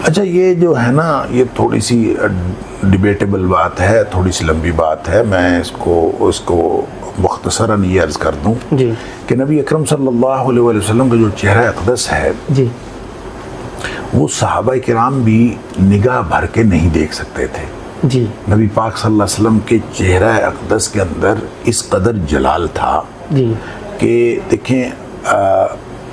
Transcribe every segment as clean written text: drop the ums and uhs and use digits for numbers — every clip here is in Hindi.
अच्छा, ये जो है ना, ये थोड़ी सी डिबेटेबल बात है, थोड़ी सी लंबी बात है। मैं उसको मुख्तसरन ये अर्ज़ कर दूं कि नबी अकरम सल्लल्लाहु अलैहि वसल्लम का जो चेहरा अक़दस है जी, वो सहाबा किराम भी निगाह भर के नहीं देख सकते थे जी। नबी पाक सल्लल्लाहु अलैहि वसल्लम के चेहरा अक़दस के अंदर इस कदर जलाल था जी कि देखें,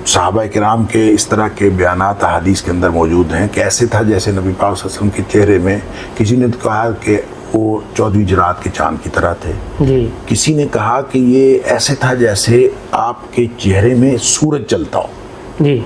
सहाबा किराम के इस तरह के बयानात हदीस के अंदर मौजूद हैं कि ऐसे था जैसे नबी पाक सल्लल्लाहु अलैहि वसल्लम के चेहरे में, किसी ने तो कहा कि वो 14वीं रात के चांद की तरह थे जी। किसी ने कहा कि ये ऐसे था जैसे आपके चेहरे में सूरज चलता हो जी।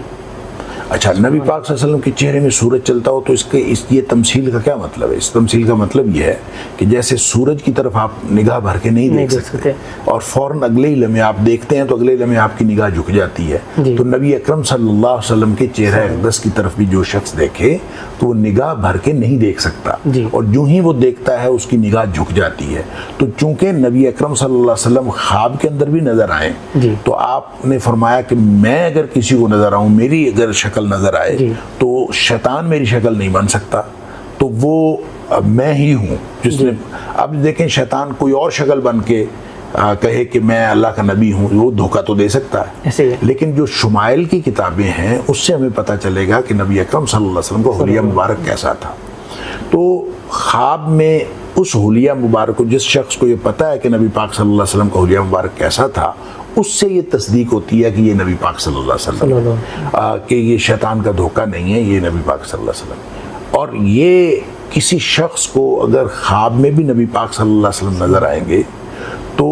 अच्छा, नबी पाक सल्लल्लाहु अलैहि वसल्लम के चेहरे में सूरज चलता हो तो ये तमसील का क्या मतलब है? इस तमसील का मतलब ये है कि जैसे सूरज की तरफ आप निगाह भर के नहीं देख सकते और फौरन अगले ही लम्हे आप देखते हैं तो अगले लम्हे आपकी निगाह झुक जाती है। तो नबी अकरम सल्लल्लाहु अलैहि वसल्लम के चेहरे अक़दस की तरफ भी जो शख्स देखे तो वो निगाह भर के नहीं देख सकता और यूं ही वो देखता है उसकी निगाह झुक जाती है। तो चूंकि नबी अकरम सल्लल्लाहु अलैहि वसल्लम ख्वाब के अंदर भी नजर आए तो आपने फरमाया कि मैं अगर किसी को नजर आऊं, मेरी अगर शक्ल नजर आए तो शैतान मेरी शक्ल नहीं बन सकता, तो वो मैं ही हूँ जिसने। अब देखें, शैतान कोई और शक्ल बन के कहे कि मैं अल्लाह का नबी हूँ, वो धोखा तो दे सकता है। लेकिन जो शुमाइल की किताबें हैं उससे हमें पता चलेगा कि नबी अकरम सल्लल्लाहु अलैहि वसल्लम का हुलिया मुबारक कैसा था। तो ख्वाब में उस हुलिया मुबारक को, जिस शख्स को ये पता है कि नबी पाक सल्लल्लाहु अलैहि वसल्लम का हुलिया मुबारक कैसा था, उससे ये तस्दीक होती है कि ये नबी पाक सल्लल्लाहु अलैहि वसल्लम कि ये शैतान का धोखा नहीं है, ये नबी पाक सल्लल्लाहु अलैहि वसल्लम। और ये किसी शख्स को अगर ख्वाब में भी नबी पाक सल्लल्लाहु अलैहि वसल्लम नजर आएंगे तो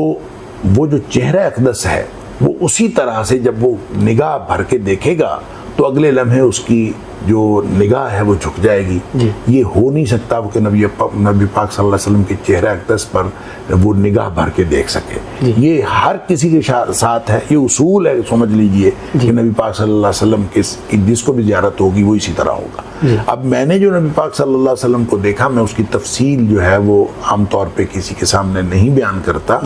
वो जो चेहरा अक़दस है वो उसी तरह से जब वो निगाह भर के देखेगा तो अगले लम्हे उसकी जो निगाह है वो झुक जाएगी। ये हो नहीं सकता कि नबी पाक सल्लल्लाहु अलैहि वसल्लम के चेहरा अक़दस पर वो निगाह भर के देख सके। ये हर किसी के साथ है, ये उसूल है, समझ लीजिए कि नबी पाक सल्लल्लाहु अलैहि वसल्लम की जिसको भी ज़ियारत होगी वो इसी तरह होगा। अब मैंने जो नबी पाक सल्लल्लाहु अलैहि वसल्लम को देखा, मैं उसकी तफसील जो है वो आमतौर पर किसी के सामने नहीं बयान करता,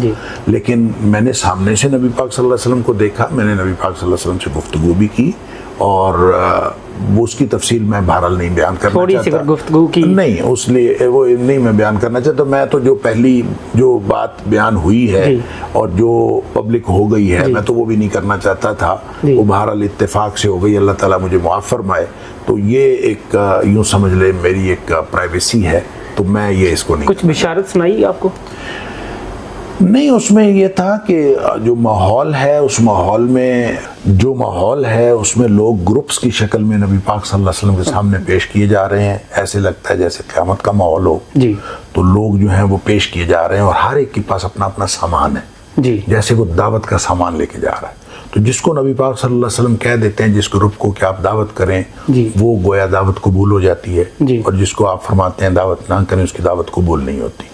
लेकिन मैंने सामने से नबी पाक सल्लल्लाहु अलैहि वसल्लम को देखा, मैंने नबी पाक सल्लल्लाहु अलैहि वसल्लम से गुफ्तगू भी की और वो उसकी तफसील मैं बहरहाल नहीं बयान करना चाहता, गुफ्तगू की नहीं, उसलिए वो नहीं मैं बयान करना चाहता। मैं तो जो पहली जो बात बयान हुई है और जो पब्लिक हो गई है, मैं तो वो भी नहीं करना चाहता था, वो बहरहाल इत्तेफाक से हो गई, अल्लाह ताला मुझे मुआफ़ फरमाए। तो ये एक यूँ समझ ले मेरी एक प्राइवेसी है, तो मैं ये इसको नहीं। कुछ बिशारत सुनाई आपको? नहीं, उसमें ये था कि जो माहौल है उस माहौल में उसमें लोग ग्रुप्स की शक्ल में नबी पाक सल्लल्लाहु अलैहि वसल्लम के सामने पेश किए जा रहे हैं। ऐसे लगता है जैसे क़यामत का माहौल हो जी। तो लोग जो हैं वो पेश किए जा रहे हैं और हर एक के पास अपना अपना सामान है जी, जैसे वो दावत का सामान लेके जा रहा है। तो जिसको नबी पाक सल्लल्लाहु अलैहि वसल्लम कह देते हैं जिस ग्रुप को कि आप दावत करें, वो गोया दावत कबूल हो जाती है, और जिसको आप फरमाते हैं दावत ना करें, उसकी दावत कबूल नहीं होती।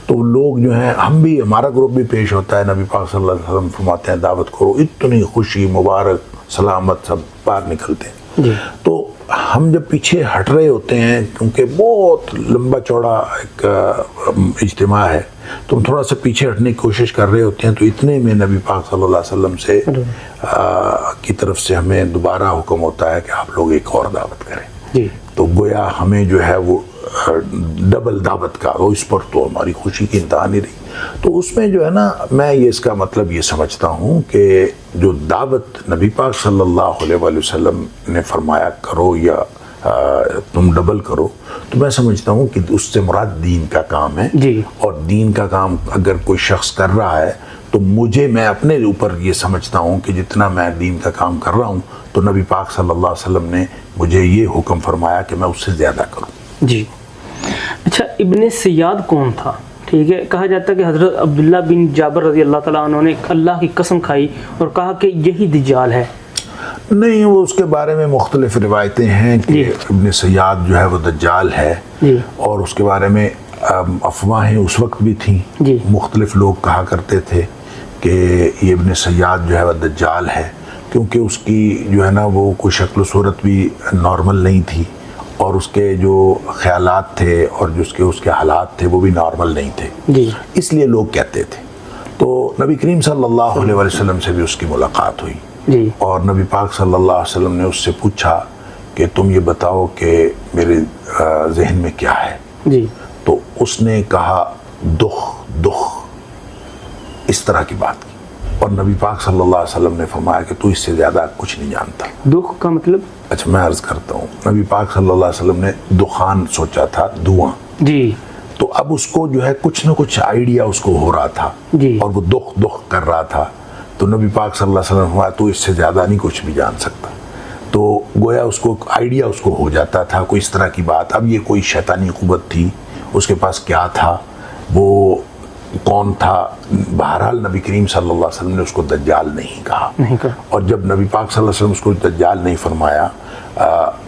तो लोग जो हैं, हम भी, हमारा ग्रुप भी पेश होता है, नबी पाक सल्लल्लाहु अलैहि वसल्लम फरमाते हैं दावत करो, इतनी खुशी मुबारक सलामत सब बाहर निकलते हैं। तो हम जब पीछे हट रहे होते हैं, क्योंकि बहुत लंबा चौड़ा एक इज्तिमा है, तो हम थोड़ा सा पीछे हटने की कोशिश कर रहे होते हैं, तो इतने में नबी पाक सल्लल्लाहु अलैहि वसल्लम से की तरफ से हमें दोबारा हुक्म होता है कि आप लोग एक और दावत करें। तो गोया हमें जो है वो डबल दावत का, वो इस पर तो हमारी खुशी की इंतहा नहीं रही। तो उसमें जो है ना, मैं ये इसका मतलब ये समझता हूँ कि जो दावत नबी पाक सल्लल्लाहु अलैहि वसल्लम ने फरमाया करो या तुम डबल करो, तो मैं समझता हूँ कि उससे मुराद दीन का काम है जी। और दीन का काम अगर कोई शख्स कर रहा है तो मैं अपने ऊपर ये समझता हूँ कि जितना मैं दीन का काम कर रहा हूँ तो नबी पाक सल्लल्लाहु अलैहि वसल्लम ने मुझे ये हुक्म फरमाया कि मैं उससे ज़्यादा करूँ जी। अच्छा, इब्ने सय्याद कौन था? ठीक है, कहा जाता है कि हज़रत अब्दुल्ला बिन जाबर रज़ी अल्लाह ताला अन्हु ने अल्लाह की कसम खाई और कहा कि यही दज्जाल है। नहीं, वो उसके बारे में मुख्तलिफ रिवायतें हैं कि इब्ने सय्याद जो है वो दज्जाल है और उसके बारे में अफवाहें उस वक्त भी थी। मुख्तलिफ लोग कहा करते थे कि ये इब्ने सय्याद जो है वह दज्जाल है, क्योंकि उसकी जो है ना वो कोई शक्ल सूरत भी नॉर्मल नहीं थी और उसके जो ख्यालात थे और जो उसके हालात थे वो भी नॉर्मल नहीं थे, इसलिए लोग कहते थे। तो नबी करीम सल्लल्लाहु अलैहि वसल्लम से भी उसकी मुलाकात हुई और नबी पाक सल्लल्लाहु अलैहि वसल्लम ने उससे पूछा कि तुम ये बताओ कि मेरे जहन में क्या है जी। तो उसने कहा दुख दुख, इस तरह की बात की। और नबी पाक सल्लल्लाहु अलैहि वसल्लम ने फरमाया कि तू इससे ज़्यादा कुछ नहीं जानता। दुख का मतलब? अच्छा मैं अर्ज़ करता हूँ, नबी पाक सल्लल्लाहु अलैहि वसल्लम ने दुखान सोचा था, धुआं जी। तो अब उसको जो है कुछ ना कुछ आइडिया उसको हो रहा था जी। और वो दुख दुख कर रहा था। तो नबी पाक सल्लल्लाहु अलैहि वसल्लम ने फरमाया तू इससे ज़्यादा नहीं कुछ भी जान सकता। तो गोया उसको आइडिया उसको हो जाता था कोई इस तरह की बात। अब ये कोई शैतानी कुव्वत थी, उसके पास क्या था, वो कौन था, बहरहाल नबी करीम सल्लल्लाहु अलैहि वसल्लम ने उसको दज्जाल नहीं कहा। और जब नबी पाक सल्लल्लाहु अलैहि वसल्लम उसको दज्जाल नहीं फरमाया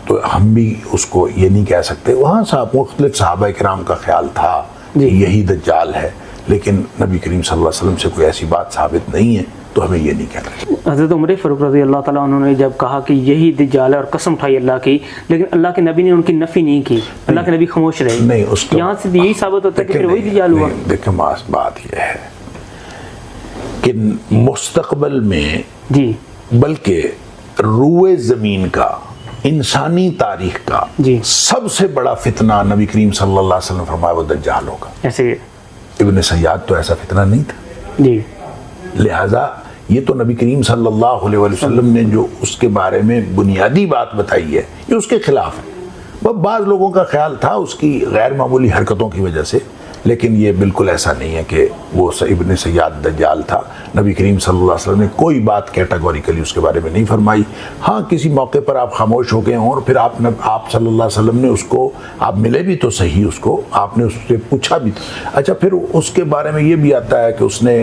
तो हम भी उसको ये नहीं कह सकते। वहाँ साहब मुख्तलिफ सहाबा किराम का ख्याल था कि यही दज्जाल है, लेकिन नबी करीम सल्लल्लाहु अलैहि वसल्लम से कोई ऐसी बात साबित नहीं है, तो हमें ये नहीं कहना चाहिए। हज़रत उमर फारूक रज़ी अल्लाह ताला उन्होंने जब कहा कि यही दज्जाल है और कसम उठाई अल्लाह की, लेकिन अल्लाह के नबी ने उनकी नफ़ी नहीं की, अल्लाह के नबी खामोश रहे। नहीं, उसको यहाँ से यही साबित होता है कि फिर वही दज्जाल हुआ। देखिए बात यह है कि मुस्तकबिल में जी, बल्कि रूए ज़मीन का, इंसानी तारीख का जी, सबसे बड़ा फितना नबी करीम सल्लल्लाहु अलैहि वसल्लम फरमाया वो दज्जाल होगा। ऐसे इब्न सय्याद तो ऐसा फितना नहीं था। जी। लिहाजा ये तो नबी करीम सल्लल्लाहु अलैहि वसल्लम ने जो उसके बारे में बुनियादी बात बताई है ये उसके खिलाफ है। वह बाज़ लोगों का ख्याल था उसकी गैर मामूली हरकतों की वजह से, लेकिन ये बिल्कुल ऐसा नहीं है कि वो इब्न सय्याद दज्जाल था। नबी करीम सल्लल्लाहु अलैहि वसल्लम ने कोई बात कैटेगोरिकली उसके बारे में नहीं फरमाई। हाँ, किसी मौके पर आप खामोश हो गए हों और फिर आप सल्लल्लाहु अलैहि वसल्लम ने उसको, आप मिले भी तो सही, उसको आपने उससे पूछा भी तो। अच्छा, फिर उसके बारे में ये भी आता है कि उसने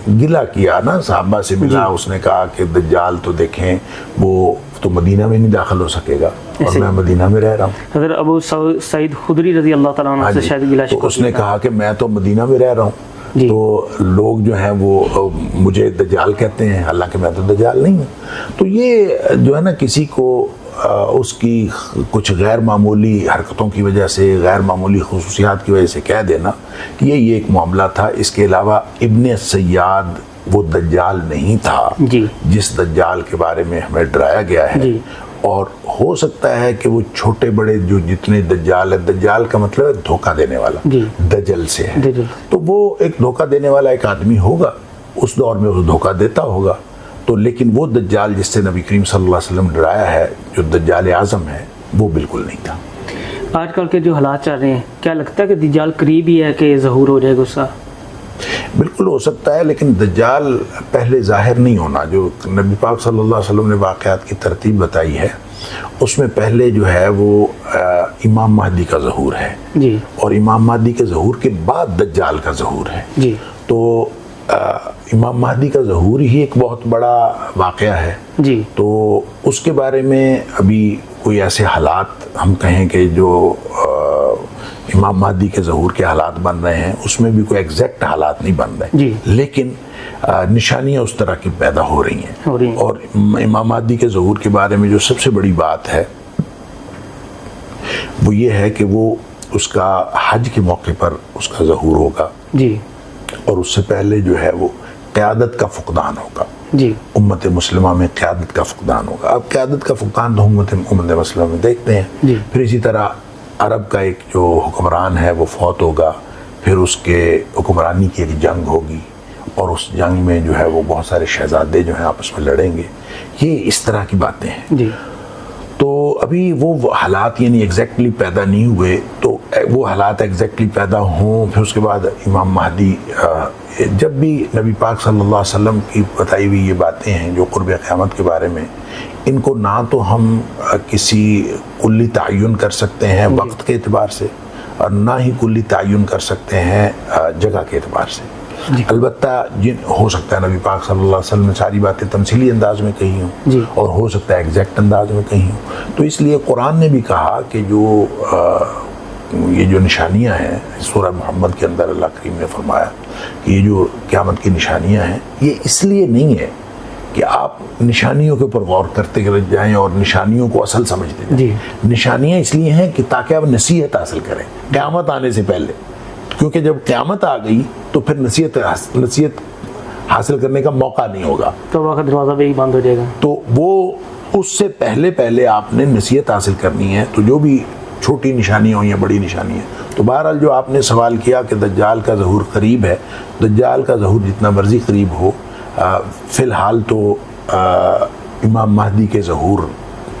गिला किया ना, साहबा से मिला, उसने कहा कि दज्जाल तो देखें वो तो मदीना में नहीं दाखिल हो सकेगा और मैं मदीना में रह रहा हूँ। हज़रत अबू सईद खुदरी रज़ी अल्लाह ताला अन्हु से शायद गिला तो उसने कहा कि मैं तो मदीना में रह रहा हूँ, तो लोग जो हैं वो मुझे दज्जाल कहते हैं, हालांकि मैं तो दज्जाल नहीं हूँ। तो ये जो है ना, किसी को उसकी कुछ गैर मामूली हरकतों की वजह से, गैर मामूली खुसूसियात की वजह से कह देना कि ये एक मामला था। इसके अलावा इब्न सय्याद वो दज्जाल नहीं था जिस दज्जाल के बारे में हमें डराया गया है। और हो सकता है कि वो छोटे बड़े जो जितने दज्जाल है, दज्जाल का मतलब है धोखा देने वाला, दजल से है, तो वो एक धोखा देने वाला एक आदमी होगा, उस दौर में वो धोखा देता होगा। तो लेकिन वो दज्जाल जिससे नबी करीम सल्लल्लाहु अलैहि वसल्लम डराया है, जो दज्जाल आज़म है, वो बिल्कुल नहीं था। आजकल के जो हालात चल रहे हैं, क्या लगता है कि दज्जाल करीब ही है कि ज़हूर हो जाएगा उसका? बिल्कुल हो सकता है, लेकिन दज्जाल पहले ज़ाहिर नहीं होना। जो नबी पाक सल्लल्लाहु अलैहि वसल्लम ने वाक़यात की तरतीब बताई है, उसमें पहले जो है वो इमाम महदी का ज़हूर है जी, और इमाम महदी के ज़हूर के बाद दज्जाल का ज़हूर है जी। तो इमाम महदी का ज़हूर ही एक बहुत बड़ा वाक़या है जी। तो उसके बारे में अभी कोई ऐसे हालात हम कहें कि जो इमाम महदी के ज़हूर के हालात बन रहे हैं, उसमें भी कोई एग्जैक्ट हालात नहीं बन रहे जी, लेकिन निशानियाँ उस तरह की पैदा हो रही हैं। और इमाम महदी के ज़हूर के बारे में जो सबसे बड़ी बात है वो ये है कि वो उसका हज के मौके पर उसका ज़हूर होगा जी, और उससे पहले जो है वो क़यादत का फुक़दान होगा जी, उम्मत मुस्लिमा में क़यादत का फुक़दान होगा। अब क़यादत का फुक़दान तो उम्मत मुस्लिमा में देखते हैं जी। फिर इसी तरह अरब का एक जो हुक्मरान है वो फौत होगा, फिर उसके हुक्मरानी की एक जंग होगी, और उस जंग में जो है वो बहुत सारे शहजादे जो हैं आपस में लड़ेंगे। ये इस तरह की बातें हैं जी। तो अभी वो हालात यानी एग्जैक्टली पैदा नहीं हुए, तो वो हालात एग्जैक्टली पैदा हों, फिर उसके बाद इमाम महदी, जब भी नबी पाक सल्लल्लाहु अलैहि वसल्लम की बताई हुई ये बातें हैं जो क़ुर्ब क़यामत के बारे में, इनको ना तो हम किसी कुल्ली तयन कर सकते हैं वक्त के एतबार से, और ना ही कुल्ली तयन कर सकते हैं जगह के एतबार से। अलबत्ता जिन हो सकता है नबी पाक सल्लल्लाहु अलैहि वसल्लम ने सारी बातें तमसीली अंदाज में कही हों, और हो सकता है एग्जैक्ट अंदाज में कही हों। तो इसलिए कुरान ने भी कहा कि जो ये जो निशानियां हैं, सूरह मोहम्मद के अंदर अल्लाह करीम ने फरमाया कि ये जो क़यामत की निशानियां हैं, ये इसलिए नहीं है कि आप निशानियों के ऊपर गौर करते जाएं और निशानियों को असल समझते जाएं। निशानियां इसलिए हैं कि ताकि आप नसीहत हासिल करें क़यामत आने से पहले, क्योंकि जब क़यामत आ गई तो फिर नसीहत हासिल करने का मौका नहीं होगा, तो वह दरवाज़ा भी बंद हो जाएगा। तो वो उससे पहले पहले आपने नसीहत हासिल करनी है। तो जो भी छोटी निशानियाँ हुई हैं, बड़ी निशानी है, तो बहरहाल जो आपने सवाल किया कि दज्जाल का ज़हूर करीब है, दज्जाल का ज़हूर जितना मर्ज़ी करीब हो, फ़िलहाल तो इमाम महदी के ज़हूर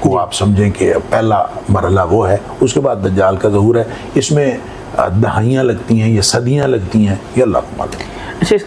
को आप समझें कि पहला मरहला वो है, उसके बाद दज्जाल का ज़हूर है। इसमें दहाइयाँ लगती हैं या सदियाँ लगती हैं, ये अल्लाह को मालूम। अच्छा,